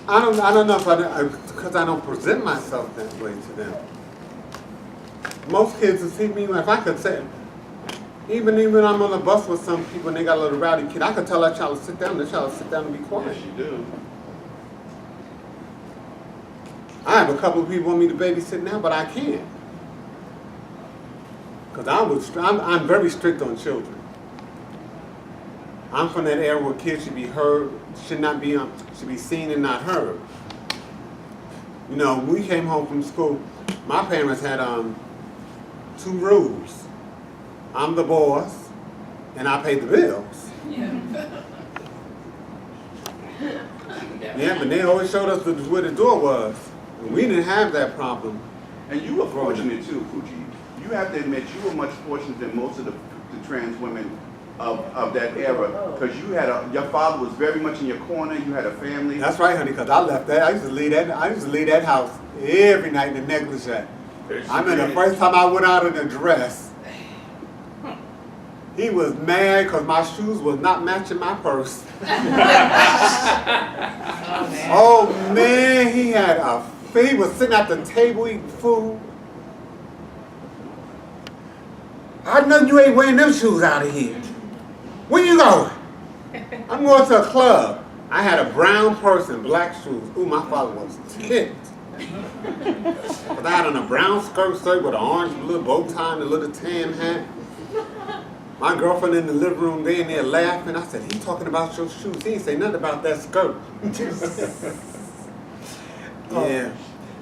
I don't know if because I don't present myself that way to them. Most kids will see me, if I could say, even I'm on the bus with some people and they got a little rowdy kid, I could tell that child to sit down, the child to sit down and be quiet. Yes, you do. I have a couple of people want me to babysit now, but I can't. Because I'm very strict on children. I'm from that era where kids should be heard, should be seen and not heard. You know, when we came home from school, my parents had 2 rules. I'm the boss, and I pay the bills. Yeah. Yeah, but they always showed us where the door was. And we didn't have that problem. And you were fortunate too, Pucci. You have to admit you were much fortunate than most of the trans women of that era, because you had your father was very much in your corner. You had a family. That's right, honey. Because I left that. I used to leave that house every night in negligee. I mean, the first time I went out in a dress, he was mad because my shoes was not matching my purse. Oh man, he was sitting at the table eating food. I know you ain't wearing them shoes out of here. Where you going? I'm going to a club. I had a brown purse and black shoes. Ooh, my father was ticked. But I had on a brown skirt with an orange little bow tie and a little tan hat. My girlfriend in the living room, they in there laughing. I said, he talking about your shoes. He ain't say nothing about that skirt. Yeah.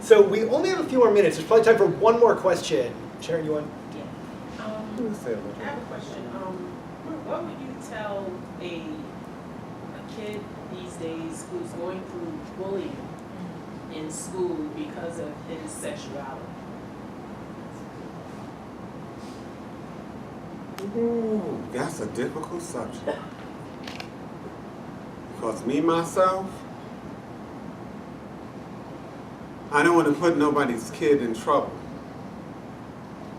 So we only have a few more minutes. There's probably time for one more question. Sharon, you want? I have a question. What would you tell a kid these days who's going through bullying in school because of his sexuality? Ooh, that's a difficult subject. Because me, myself, I don't want to put nobody's kid in trouble.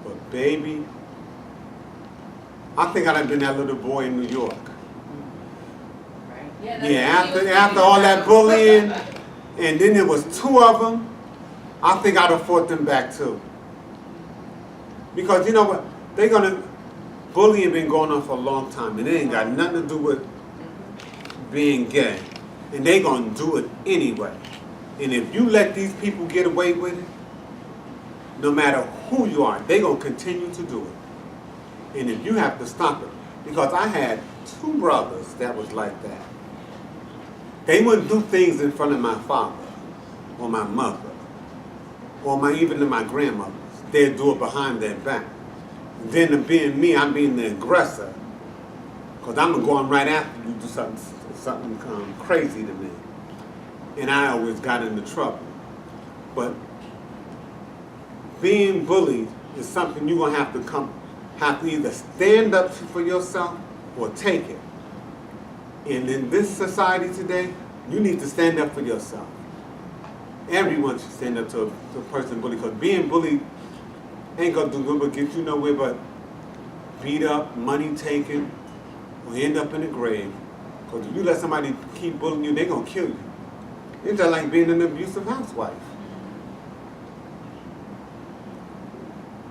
But baby, I think I'd have been that little boy in New York. Right. Yeah, after all that bullying, and then there was 2 of them, I think I'd have fought them back too. Because you know what? Bullying been going on for a long time, and it ain't got nothing to do with being gay. And they gonna do it anyway. And if you let these people get away with it, no matter who you are, they gonna continue to do it. And if you have to stop it, because I had 2 brothers that was like that. They wouldn't do things in front of my father, or my mother, or even my grandmothers. They'd do it behind their back. And then being me, I'm being the aggressor, because I'm going right after you do something crazy to me. And I always got into trouble. But being bullied is something you're gonna have to either stand up for yourself or take it. And in this society today, you need to stand up for yourself. Everyone should stand up to a person bullied, because being bullied ain't gonna do good but get you nowhere but beat up, money taken, or end up in the grave. Because if you let somebody keep bullying you, they're gonna kill you. It's just like being an abusive housewife.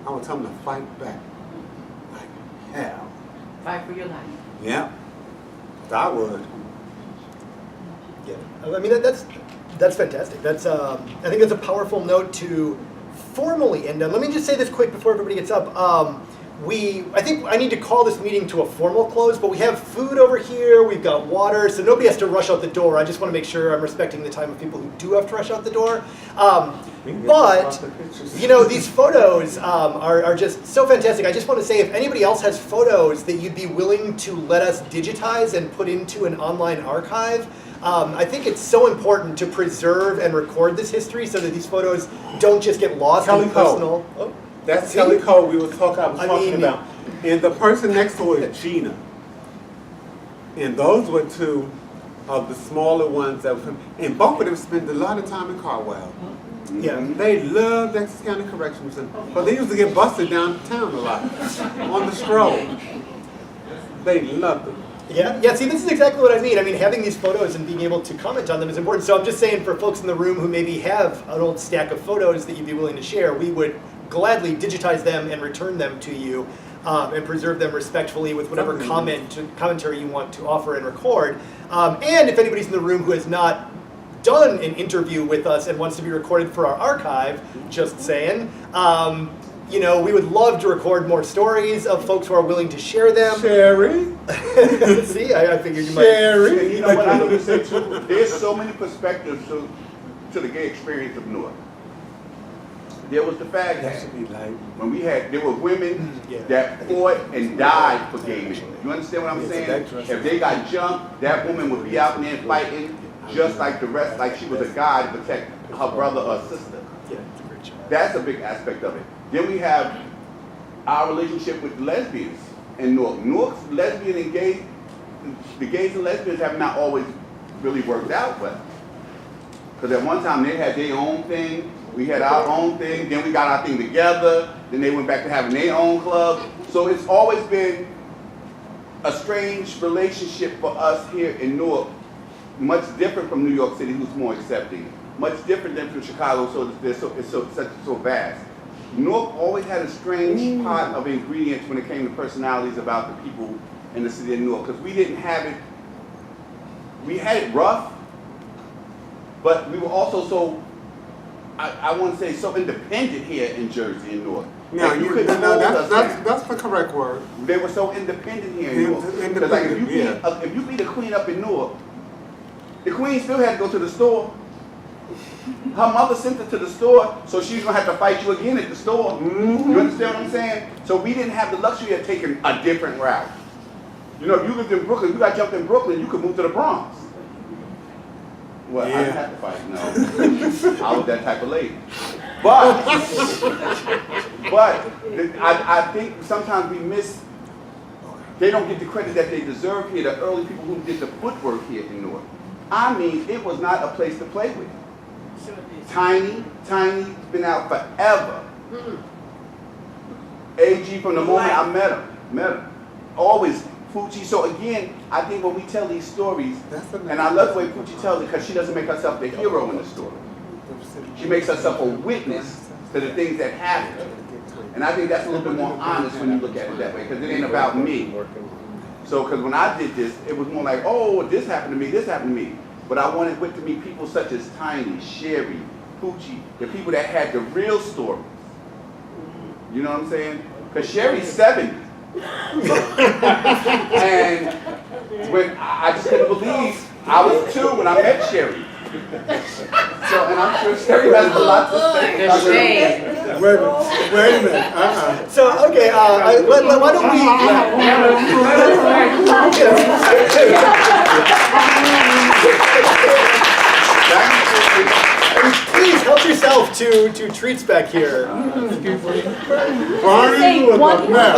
I would tell them to fight back. Like hell. Fight for your life. Yeah. I would. Yeah. I mean, that's fantastic. That's I think that's a powerful note to formally end on. Let me just say this quick before everybody gets up. I think I need to call this meeting to a formal close, but we have food over here, we've got water, so nobody has to rush out the door. I just want to make sure I'm respecting the time of people who do have to rush out the door. But, you know, these photos are just so fantastic. I just want to say, if anybody else has photos that you'd be willing to let us digitize and put into an online archive, I think it's so important to preserve and record this history so that these photos don't just get lost in personal. Oh. That's Kelly Cole I was talking about. And the person next to her is Gina. And those were 2 of the smaller ones that were, and both of them spent a lot of time in Carwell. Yeah. They loved Essex County Correctional Center, but they used to get busted downtown a lot on the stroll. They loved them. Yeah, see, this is exactly what I mean. I mean, having these photos and being able to comment on them is important. So I'm just saying for folks in the room who maybe have an old stack of photos that you'd be willing to share, we would gladly digitize them and return them to you and preserve them respectfully with whatever commentary you want to offer and record. And if anybody's in the room who has not done an interview with us and wants to be recorded for our archive, just saying, you know, we would love to record more stories of folks who are willing to share them. Sherry. See, I figured you might. Sherry. And you know what I want to say too? There's so many perspectives to the gay experience of Newark. There was the fag That hat. should be like. When there were women Yeah. that fought and died for gay men. You understand what I'm Yeah, saying? that's- If they got jumped, that woman would be out there fighting just like the rest, like she was a guy to protect her brother or sister. Yeah, it's a great job. That's a big aspect of it. Then we have our relationship with lesbians in Newark. Newark's lesbian and gay, the gays and lesbians have not always really worked out well. Because at one time they had their own thing, we had our own thing, then we got our thing together, then they went back to having their own club. So it's always been a strange relationship for us here in Newark, much different from New York City, who's more accepting, much different than from Chicago, so it's so vast. Newark always had a strange pot of ingredients when it came to personalities about the people in the city of Newark, because we didn't have it, we had it rough, but we were also so, I want to say, so independent here in Jersey and Newark. No, Like, couldn't hold us down. that's the correct word. They were so independent here in Newark. Because like if you be the queen up in Newark, the queen still had to go to the store. Her mother sent her to the store, so she's gonna have to fight you again at the store. You understand what I'm saying? So we didn't have the luxury of taking a different route. You know, if you lived in Brooklyn, you got jumped in Brooklyn, you could move to the Bronx. Well, I didn't have to fight, no. I was that type of lady. But I think sometimes we miss, they don't get the credit that they deserve here, the early people who did the footwork here in Newark. I mean, it was not a place to play with. Tiny, been out forever. AG from the moment I met him. Always Pucci. So again, I think when we tell these stories, and I love the way Pucci tells it because she doesn't make herself the hero in the story. She makes herself a witness to the things that happen. And I think that's a little bit more honest when you look at it that way, because it ain't about me. So, because when I did this, it was more like, oh, this happened to me, this happened to me. But I wanted to meet people such as Tiny, Sherry, Pucci, the people that had the real stories. You know what I'm saying? Because Sherry's 70. And when I just couldn't believe, I was 2 when I met Sherry. So, and I'm sure Sherry has a lot to say. Wait a minute. So, okay, why don't please help yourself to treats back here. Barney was a mess.